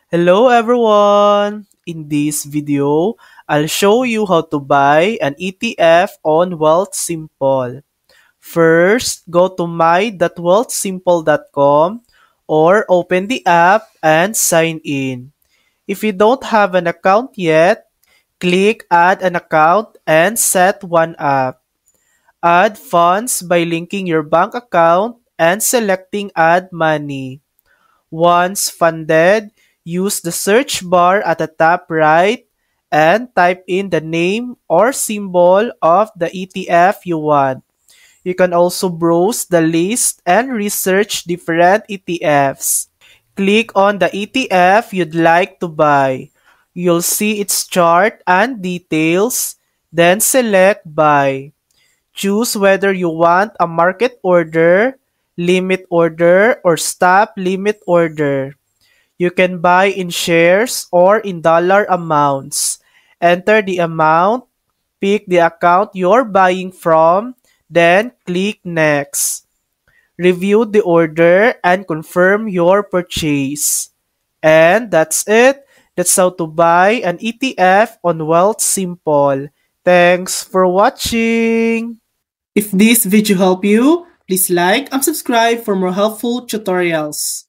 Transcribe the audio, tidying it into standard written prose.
Hello everyone! In this video, I'll show you how to buy an ETF on Wealthsimple. First, go to my.wealthsimple.com or open the app and sign in. If you don't have an account yet, click Add an account and set one up. Add funds by linking your bank account and selecting Add Money. Once funded, use the search bar at the top right and type in the name or symbol of the ETF you want. You can also browse the list and research different ETFs. Click on the ETF you'd like to buy. You'll see its chart and details, then select Buy. Choose whether you want a market order, limit order, or stop limit order. You can buy in shares or in dollar amounts. Enter the amount, pick the account you're buying from, then click Next. Review the order and confirm your purchase. And that's it. That's how to buy an ETF on Wealthsimple. Thanks for watching. If this video helped you, please like and subscribe for more helpful tutorials.